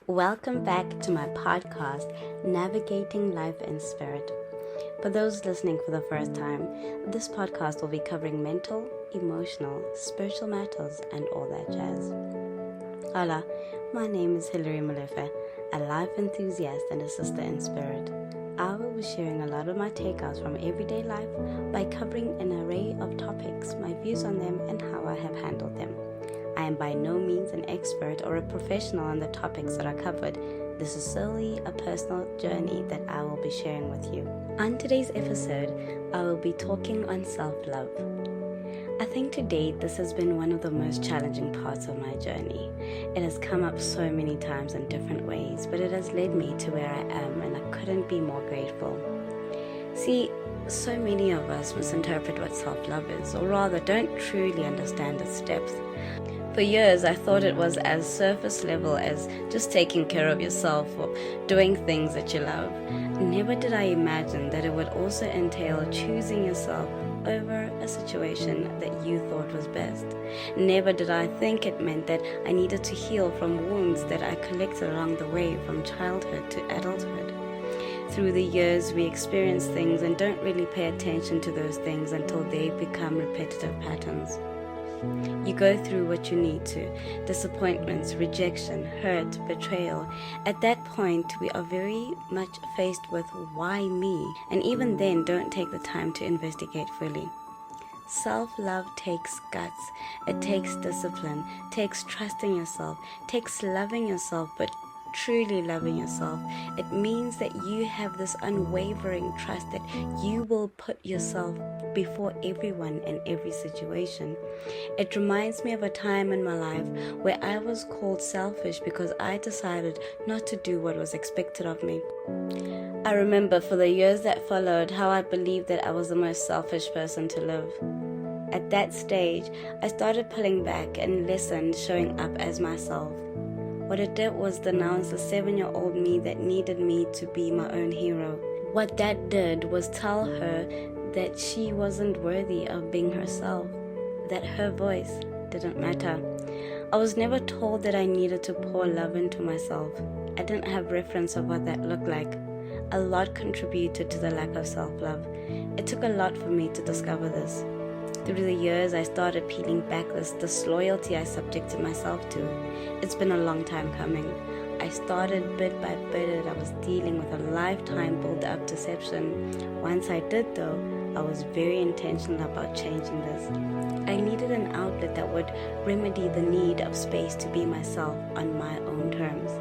Welcome back to my podcast, Navigating Life in Spirit. For those listening for the first time, this podcast will be covering mental, emotional, spiritual matters, and all that jazz. Hola, my name is Hilary Malefe, a life enthusiast and a sister in spirit. I will be sharing a lot of my takeouts from everyday life by covering an array of topics, my views on them, and how I have handled them. I am by no means an expert or a professional on the topics that are covered. This is solely a personal journey that I will be sharing with you. On today's episode, I will be talking on self-love. I think to date, this has been one of the most challenging parts of my journey. It has come up so many times in different ways, but it has led me to where I am, and I couldn't be more grateful. See, so many of us misinterpret what self-love is, or rather don't truly understand its depth. For years, I thought it was as surface level as just taking care of yourself or doing things that you love. Never did I imagine that it would also entail choosing yourself over a situation that you thought was best. Never did I think it meant that I needed to heal from wounds that I collected along the way from childhood to adulthood. Through the years, we experience things and don't really pay attention to those things until they become repetitive patterns. You go through what you need to: disappointments, rejection, hurt, betrayal. At that point, we are very much faced with why me, and even then don't take the time to investigate fully. Self-love takes guts, it takes discipline, takes trusting yourself, takes loving yourself, but truly loving yourself. It means that you have this unwavering trust that you will put yourself before everyone and every situation. It reminds me of a time in my life where I was called selfish because I decided not to do what was expected of me. I remember for the years that followed how I believed that I was the most selfish person to live. At that stage, I started pulling back and lessened showing up as myself. What it did was denounce the 7-year-old me that needed me to be my own hero. What that did was tell her that she wasn't worthy of being herself, that her voice didn't matter. I was never told that I needed to pour love into myself. I didn't have reference of what that looked like. A lot contributed to the lack of self-love. It took a lot for me to discover this. Through the years, I started peeling back this disloyalty I subjected myself to. It's been a long time coming. I started bit by bit and I was dealing with a lifetime build-up deception. Once I did though, I was very intentional about changing this. I needed an outlet that would remedy the need of space to be myself on my own terms.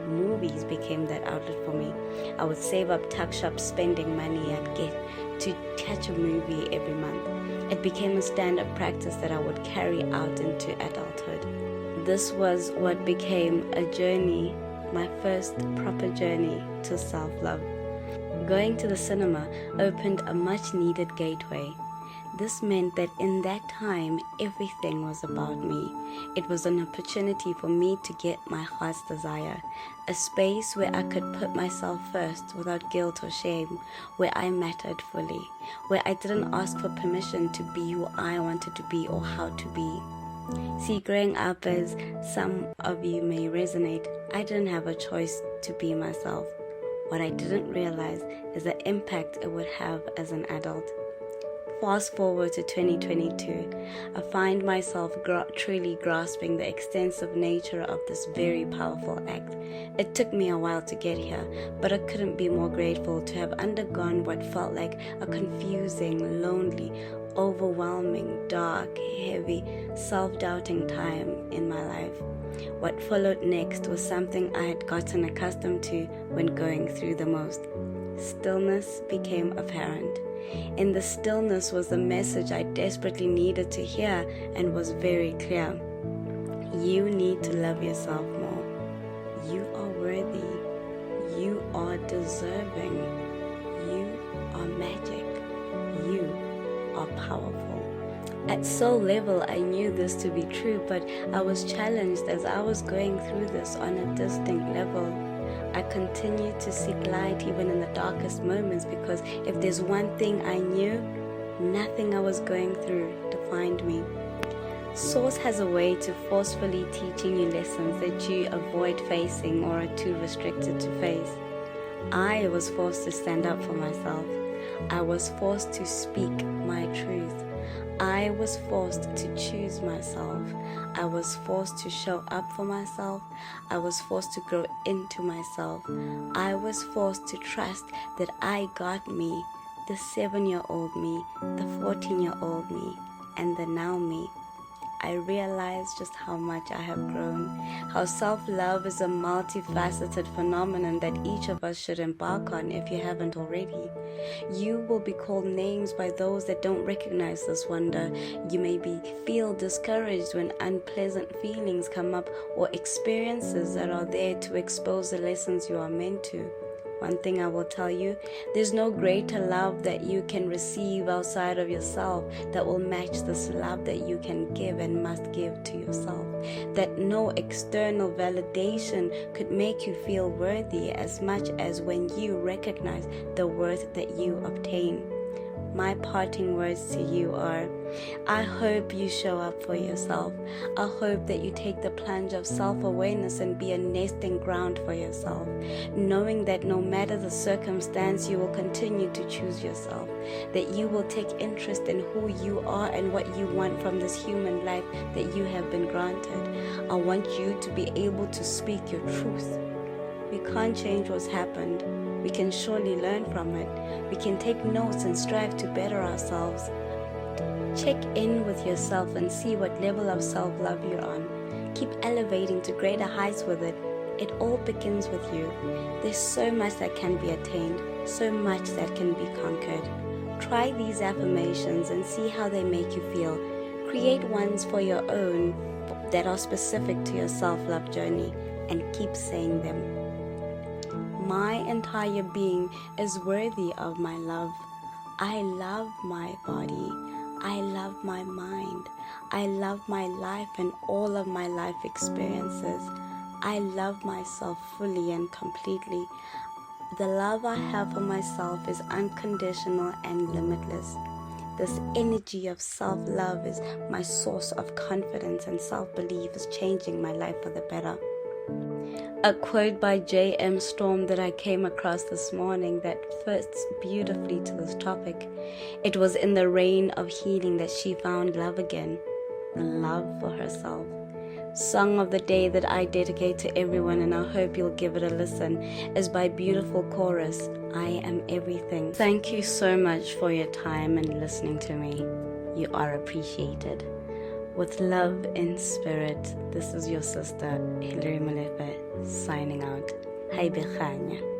Movies became that outlet for me. I would save up tuck shop spending money I'd get to catch a movie every month. It became a standard practice that I would carry out into adulthood. This was what became a journey, my first proper journey to self-love. Going to the cinema opened a much-needed gateway. This meant that in that time, everything was about me. It was an opportunity for me to get my heart's desire, a space where I could put myself first without guilt or shame, where I mattered fully, where I didn't ask for permission to be who I wanted to be or how to be. See, growing up, as some of you may resonate, I didn't have a choice to be myself. What I didn't realize is the impact it would have as an adult. Fast forward to 2022, I find myself truly grasping the extensive nature of this very powerful act. It took me a while to get here, but I couldn't be more grateful to have undergone what felt like a confusing, lonely, overwhelming, dark, heavy, self-doubting time in my life. What followed next was something I had gotten accustomed to when going through the most. Stillness became apparent. In the stillness was the message I desperately needed to hear and was very clear. You need to love yourself more. You are worthy. You are deserving. You are magic. You are powerful. At soul level, I knew this to be true, but I was challenged as I was going through this on a distinct level. I continued to seek light even in the darkest moments, because if there's one thing I knew, nothing I was going through defined me. Source has a way to forcefully teaching you lessons that you avoid facing or are too restricted to face. I was forced to stand up for myself. I was forced to speak my truth. I was forced to choose myself. I was forced to show up for myself. I was forced to grow into myself. I was forced to trust that I got me, the 7-year-old me, the 14-year-old me, and the now me. I realized just how much I have grown, how self-love is a multifaceted phenomenon that each of us should embark on if you haven't already. You will be called names by those that don't recognize this wonder. You may feel discouraged when unpleasant feelings come up or experiences that are there to expose the lessons you are meant to. One thing I will tell you, there's no greater love that you can receive outside of yourself that will match this love that you can give and must give to yourself. That no external validation could make you feel worthy as much as when you recognize the worth that you obtain. My parting words to you are, I hope you show up for yourself. I hope that you take the plunge of self-awareness and be a nesting ground for yourself, knowing that no matter the circumstance, you will continue to choose yourself, that you will take interest in who you are and what you want from this human life that you have been granted. I want you to be able to speak your truth. We can't change what's happened. We can surely learn from it. We can take notes and strive to better ourselves. Check in with yourself and see what level of self-love you're on. Keep elevating to greater heights with it. It all begins with you. There's so much that can be attained, so much that can be conquered. Try these affirmations and see how they make you feel. Create ones for your own that are specific to your self-love journey and keep saying them. My entire being is worthy of my love. I love my body. I love my mind. I love my life and all of my life experiences. I love myself fully and completely. The love I have for myself is unconditional and limitless. This energy of self-love is my source of confidence, and self-belief is changing my life for the better. A quote by J.M. Storm that I came across this morning that fits beautifully to this topic. It was in the rain of healing that she found love again, the love for herself. Song of the day that I dedicate to everyone, and I hope you'll give it a listen, is by Beautiful Chorus, I Am Everything. Thank you so much for your time and listening to me. You are appreciated. With love in spirit, this is your sister, Hilary Malefe, signing out. Hi, Bekhanya.